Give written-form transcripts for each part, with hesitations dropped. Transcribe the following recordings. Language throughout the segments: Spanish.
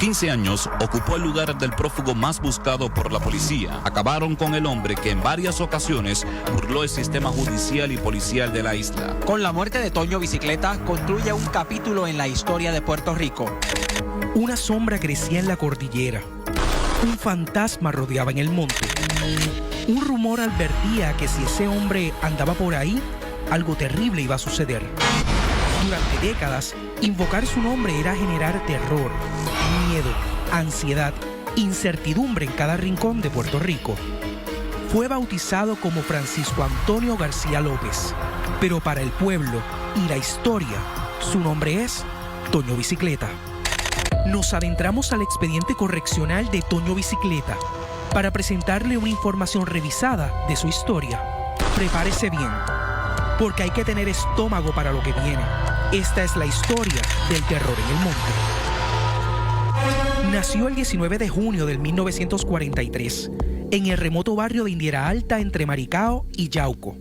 15 años ocupó el lugar del prófugo más buscado por la policía. Acabaron con el hombre que en varias ocasiones burló el sistema judicial y policial de la isla. Con la muerte de Toño Bicicleta, concluye un capítulo en la historia de Puerto Rico. Una sombra crecía en la cordillera. Un fantasma rodeaba en el monte. Un rumor advertía que si ese hombre andaba por ahí, algo terrible iba a suceder. Durante décadas, invocar su nombre era generar terror, miedo, ansiedad, incertidumbre en cada rincón de Puerto Rico. Fue bautizado como Francisco Antonio García López, pero para el pueblo y la historia, su nombre es Toño Bicicleta. Nos adentramos al expediente correccional de Toño Bicicleta para presentarle una información revisada de su historia. Prepárese bien, porque hay que tener estómago para lo que viene. Esta es la historia del terror en el monte. Nació el 19 de junio de 1943, en el remoto barrio de Indiera Alta entre Maricao y Yauco.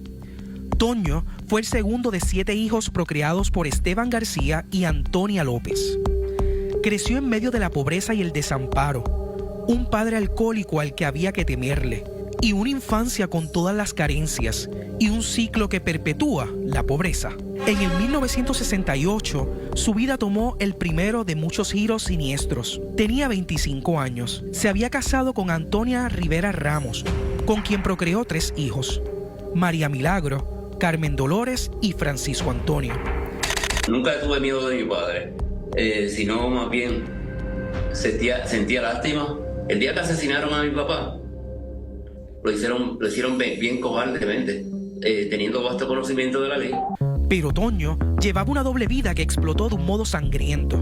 Toño fue el segundo de 7 hijos procreados por Esteban García y Antonia López. Creció en medio de la pobreza y el desamparo, un padre alcohólico al que había que temerle, y una infancia con todas las carencias, y un ciclo que perpetúa la pobreza. En el 1968, su vida tomó el primero de muchos giros siniestros. Tenía 25 años. Se había casado con Antonia Rivera Ramos, con quien procreó 3 hijos: María Milagro, Carmen Dolores y Francisco Antonio. Nunca tuve miedo de mi padre, sino más bien sentía lástima. El día que asesinaron a mi papá, lo hicieron bien cobardemente, teniendo vasto conocimiento de la ley. Pero Toño llevaba una doble vida que explotó de un modo sangriento.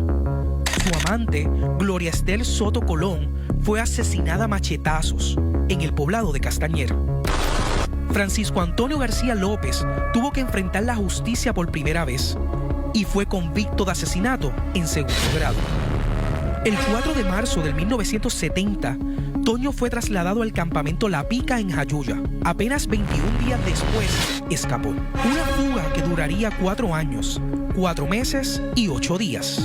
Su amante, Gloria Esther Soto Colón, fue asesinada a machetazos en el poblado de Castañer. Francisco Antonio García López tuvo que enfrentar la justicia por primera vez y fue convicto de asesinato en segundo grado. El 4 de marzo de 1970, Toño fue trasladado al campamento La Pica en Jayuya. Apenas 21 días después, escapó. Una fuga que duraría 4 años, 4 meses y 8 días.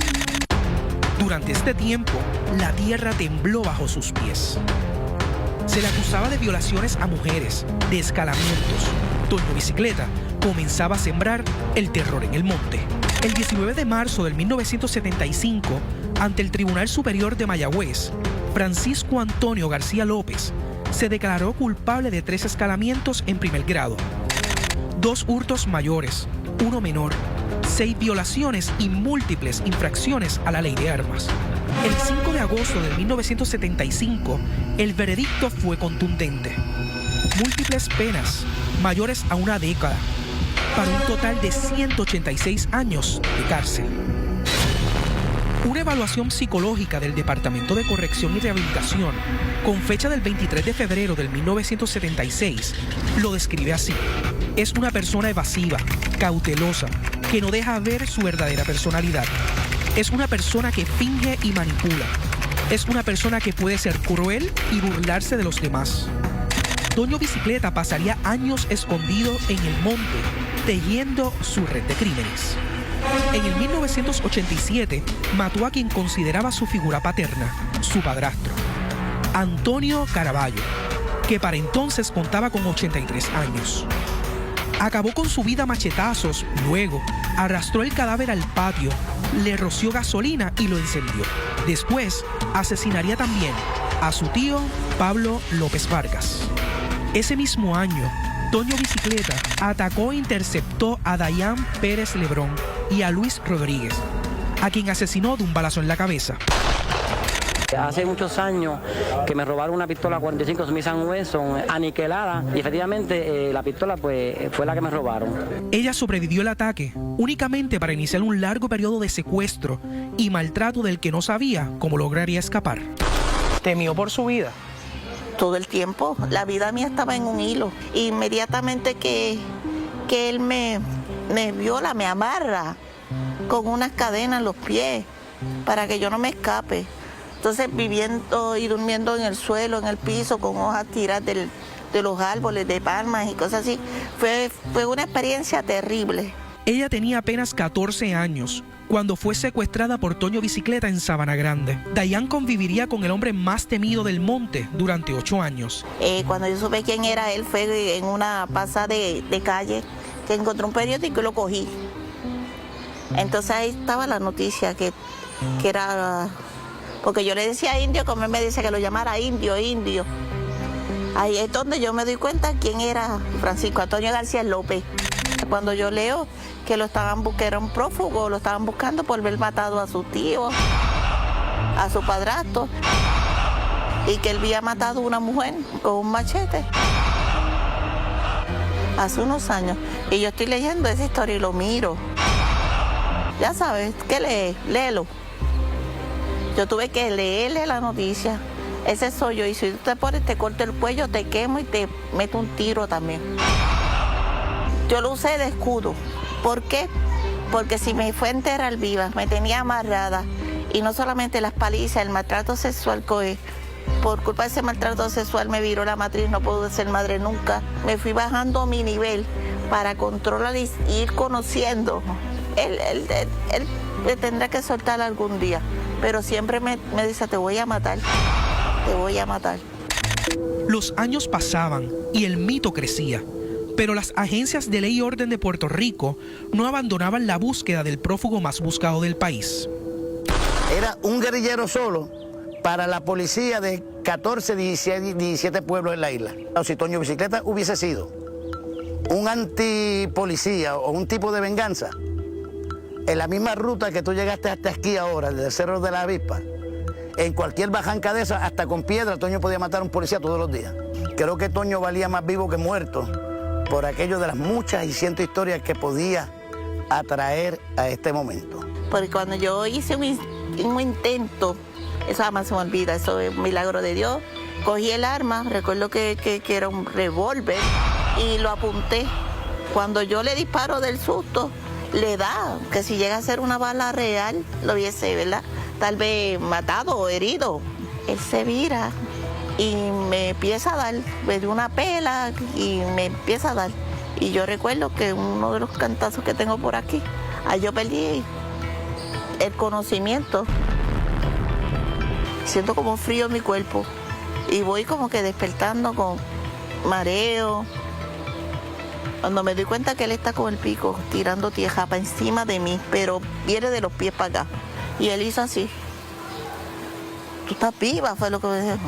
Durante este tiempo, la tierra tembló bajo sus pies. Se le acusaba de violaciones a mujeres, de escalamientos. Toño Bicicleta comenzaba a sembrar el terror en el monte. El 19 de marzo de 1975, ante el Tribunal Superior de Mayagüez, Francisco Antonio García López se declaró culpable de 3 escalamientos en primer grado, 2 hurtos mayores, 1 menor, 6 violaciones y múltiples infracciones a la ley de armas. El 5 de agosto de 1975, el veredicto fue contundente. Múltiples penas, mayores a 1 década, para un total de 186 años de cárcel. Una evaluación psicológica del Departamento de Corrección y Rehabilitación, con fecha del 23 de febrero del 1976, lo describe así: es una persona evasiva, cautelosa, que no deja ver su verdadera personalidad. Es una persona que finge y manipula. Es una persona que puede ser cruel y burlarse de los demás. Toño Bicicleta pasaría años escondido en el monte, tejiendo su red de crímenes. En el 1987, mató a quien consideraba su figura paterna, su padrastro, Antonio Caraballo, que para entonces contaba con 83 años. Acabó con su vida a machetazos, luego arrastró el cadáver al patio, le roció gasolina y lo encendió. Después, asesinaría también a su tío Pablo López Vargas. Ese mismo año, Toño Bicicleta atacó e interceptó a Dayan Pérez Lebrón y a Luis Rodríguez, a quien asesinó de un balazo en la cabeza. Hace muchos años que me robaron una pistola 45 Smith & Wesson aniquilada y efectivamente la pistola pues fue la que me robaron. Ella sobrevivió al ataque únicamente para iniciar un largo periodo de secuestro y maltrato del que no sabía cómo lograría escapar. ¿Temió por su vida? Todo el tiempo, la vida mía estaba en un hilo. Inmediatamente que él me viola, me amarra con unas cadenas en los pies para que yo no me escape. Entonces viviendo y durmiendo en el suelo, en el piso, con hojas tiradas de los árboles, de palmas y cosas así, fue una experiencia terrible. Ella tenía apenas 14 años cuando fue secuestrada por Toño Bicicleta en Sabana Grande. Dayan conviviría con el hombre más temido del monte durante 8 años. Cuando yo supe quién era él fue en una pasada de calle que encontré un periódico y lo cogí. Entonces ahí estaba la noticia que era... Porque yo le decía indio, como él me dice que lo llamara indio. Ahí es donde yo me doy cuenta quién era Francisco Antonio García López. Cuando yo leo que que era un prófugo, lo estaban buscando por haber matado a su tío, a su padrastro, y que él había matado a una mujer con un machete hace unos años. Y yo estoy leyendo esa historia y lo miro. Ya sabes, ¿qué lees? Léelo. Yo tuve que leerle la noticia. Ese soy yo. Y si tú te pones, te corto el cuello, te quemo y te meto un tiro también. Yo lo usé de escudo. ¿Por qué? Porque si me fue a enterrar viva, me tenía amarrada. Y no solamente las palizas, el maltrato sexual, por culpa de ese maltrato sexual me viró la matriz, no pude ser madre nunca. Me fui bajando mi nivel para controlar y ir conociendo. Él me tendrá que soltar algún día, pero siempre me dice, te voy a matar, te voy a matar. Los años pasaban y el mito crecía, pero las agencias de ley y orden de Puerto Rico no abandonaban la búsqueda del prófugo más buscado del país. Era un guerrillero solo para la policía de 14, 17 pueblos en la isla. Si Toño Bicicleta hubiese sido un antipolicía o un tipo de venganza, en la misma ruta que tú llegaste hasta aquí ahora, desde el Cerro de la Avispa, en cualquier bajanca de esas, hasta con piedra, Toño podía matar a un policía todos los días. Creo que Toño valía más vivo que muerto por aquello de las muchas y cientos historias que podía atraer a este momento. Porque cuando yo hice un intento, eso jamás se me olvida, eso es un milagro de Dios, cogí el arma, recuerdo que era un revólver, y lo apunté. Cuando yo le disparo del susto, le da, que si llega a ser una bala real, lo hubiese, ¿verdad? Tal vez matado o herido. Él se vira y me empieza a dar, me dio una pela y me empieza a dar. Y yo recuerdo que uno de los cantazos que tengo por aquí, yo perdí el conocimiento. Siento como frío en mi cuerpo y voy como que despertando con mareo. Cuando me doy cuenta que él está con el pico tirando tierra para encima de mí, pero viene de los pies para acá. Y él hizo así. Tú estás viva, fue lo que me dijo.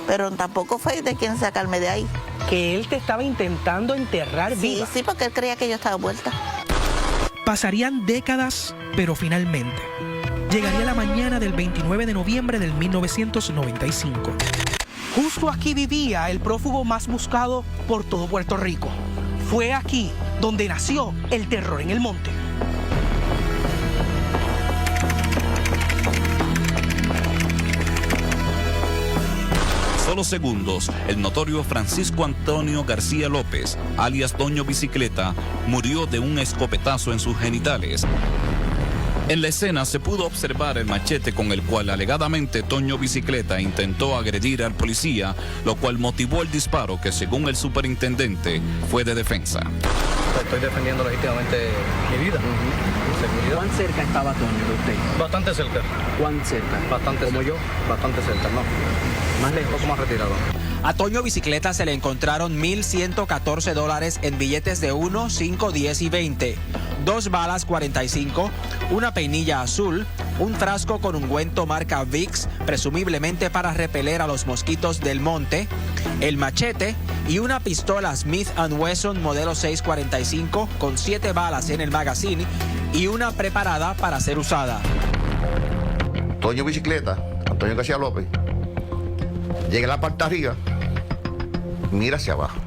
Pero tampoco fue de quien sacarme de ahí. Que él te estaba intentando enterrar viva. Sí, porque él creía que yo estaba muerta. Pasarían décadas, pero finalmente llegaría la mañana del 29 de noviembre del 1995. Justo aquí vivía el prófugo más buscado por todo Puerto Rico. Fue aquí donde nació el terror en el monte. Solo segundos, el notorio Francisco Antonio García López, alias Toño Bicicleta, murió de un escopetazo en sus genitales. En la escena se pudo observar el machete con el cual alegadamente Toño Bicicleta intentó agredir al policía, lo cual motivó el disparo que, según el superintendente, fue de defensa. Estoy defendiendo legítimamente mi vida. Seguridad. ¿Cuán cerca estaba Toño de usted? Bastante cerca. ¿Cuán cerca? Bastante ¿Como cerca. yo? Bastante cerca, no. Más lejos. Un poco más retirado. A Toño Bicicleta se le encontraron $1,114 en billetes de 1, 5, 10 y 20, 2 balas 45, una peinilla azul, un frasco con ungüento marca Vicks, presumiblemente para repeler a los mosquitos del monte, el machete y una pistola Smith & Wesson modelo 645 con 7 balas en el magazine y una preparada para ser usada. Toño Bicicleta, Antonio García López, llega a la parte arriba, mira hacia abajo.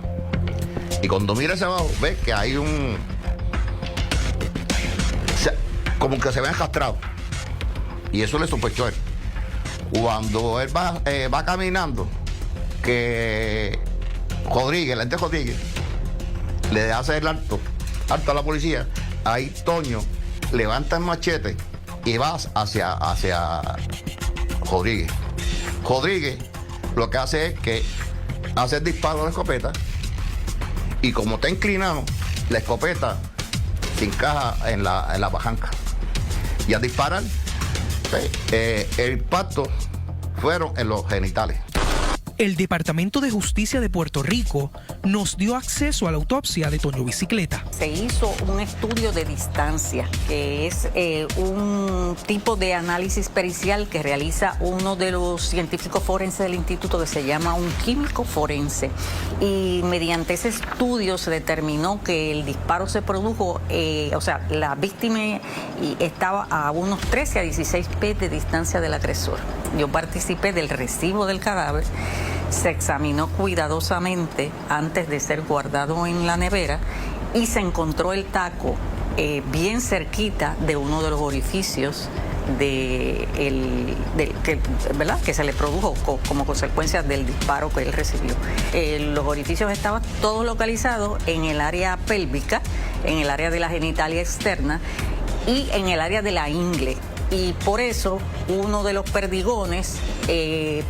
Y cuando mira hacia abajo, ve que hay como que se ve encastrado. Y eso le sospechó a él. Cuando él va caminando, que Rodríguez, la gente Rodríguez, le hace el alto a la policía, ahí Toño levanta el machete y va hacia Rodríguez. Rodríguez lo que hace es que hace el disparo de la escopeta y como está inclinado, la escopeta se encaja en la bajanca. Y al disparar, el impacto fueron en los genitales. El Departamento de Justicia de Puerto Rico nos dio acceso a la autopsia de Toño Bicicleta. Se hizo un estudio de distancia, que es un tipo de análisis pericial que realiza uno de los científicos forenses del instituto, que se llama un químico forense. Y mediante ese estudio se determinó que el disparo se produjo, la víctima estaba a unos 13 a 16 pies de distancia del agresor. Yo participé del recibo del cadáver. Se examinó cuidadosamente antes de ser guardado en la nevera y se encontró el taco bien cerquita de uno de los orificios que se le produjo como consecuencia del disparo que él recibió. Los orificios estaban todos localizados en el área pélvica, en el área de la genitalia externa y en el área de la ingle. Y por eso uno de los perdigones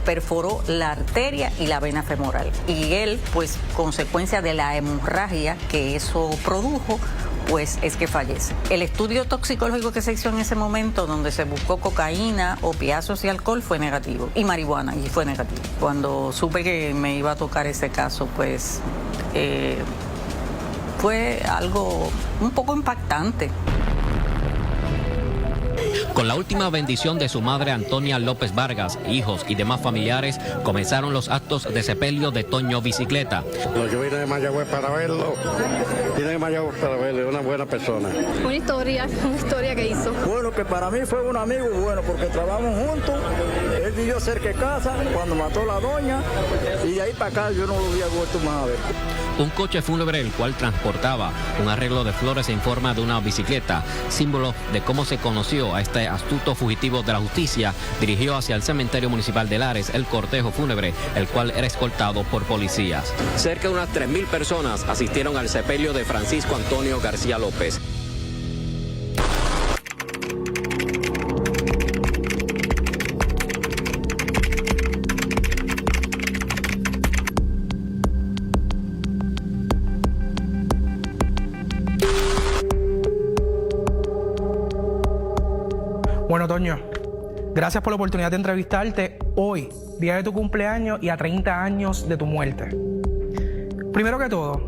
perforó la arteria y la vena femoral. Y él, pues, consecuencia de la hemorragia que eso produjo, pues es que fallece. El estudio toxicológico que se hizo en ese momento, donde se buscó cocaína, opiáceos y alcohol, fue negativo. Y marihuana, y fue negativo. Cuando supe que me iba a tocar ese caso, pues fue algo un poco impactante. Con la última bendición de su madre Antonia López Vargas, hijos y demás familiares, comenzaron los actos de sepelio de Toño Bicicleta. Yo vine de Mayagüez para verlo, es una buena persona. Una historia que hizo. Bueno, que para mí fue un amigo bueno, porque trabajamos juntos, él vivió cerca de casa cuando mató a la doña, y de ahí para acá yo no lo había vuelto más a ver. Un coche fúnebre el cual transportaba un arreglo de flores en forma de una bicicleta, símbolo de cómo se conoció a este astuto fugitivo de la justicia, dirigió hacia el cementerio municipal de Lares el cortejo fúnebre, el cual era escoltado por policías. Cerca de unas 3,000 personas asistieron al sepelio de Francisco Antonio García López. Bueno, Toño, gracias por la oportunidad de entrevistarte hoy, día de tu cumpleaños y a 30 años de tu muerte. Primero que todo,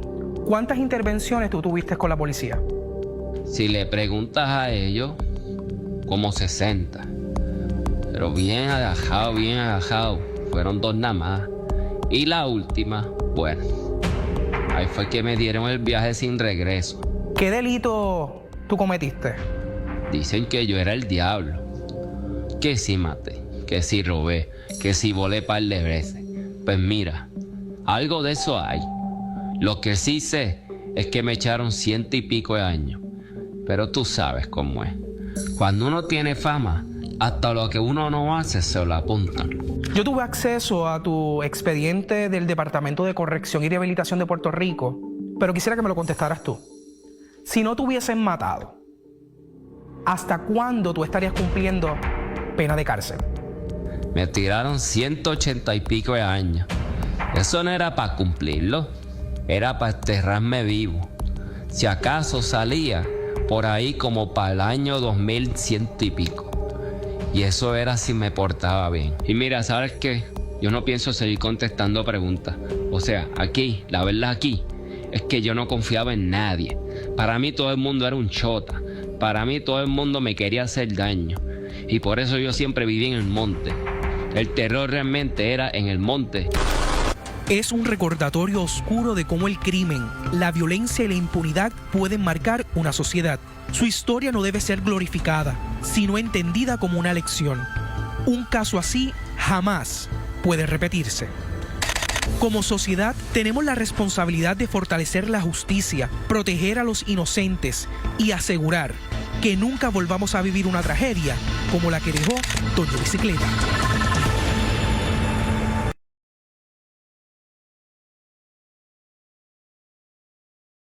¿cuántas intervenciones tú tuviste con la policía? Si le preguntas a ellos, como 60. Pero bien agajado. Fueron 2 nada más. Y la última, bueno, ahí fue que me dieron el viaje sin regreso. ¿Qué delito tú cometiste? Dicen que yo era el diablo, que si maté, que si robé, que si volé par de veces. Pues mira, algo de eso hay. Lo que sí sé es que me echaron 100 y pico de años. Pero tú sabes cómo es. Cuando uno tiene fama, hasta lo que uno no hace se lo apuntan. Yo tuve acceso a tu expediente del Departamento de Corrección y Rehabilitación de Puerto Rico, pero quisiera que me lo contestaras tú. Si no te hubiesen matado, ¿hasta cuándo tú estarías cumpliendo pena de cárcel? Me tiraron 180 y pico de años. Eso no era para cumplirlo, era para enterrarme vivo. Si acaso salía por ahí como para el año 2100 y pico. Y eso era si me portaba bien. Y mira, ¿sabes qué? Yo no pienso seguir contestando preguntas. O sea, aquí, la verdad aquí, es que yo no confiaba en nadie. Para mí todo el mundo era un chota. Para mí todo el mundo me quería hacer daño. Y por eso yo siempre viví en el monte. El terror realmente era en el monte. Es un recordatorio oscuro de cómo el crimen, la violencia y la impunidad pueden marcar una sociedad. Su historia no debe ser glorificada, sino entendida como una lección. Un caso así jamás puede repetirse. Como sociedad, tenemos la responsabilidad de fortalecer la justicia, proteger a los inocentes y asegurar que nunca volvamos a vivir una tragedia como la que dejó Toño Bicicleta.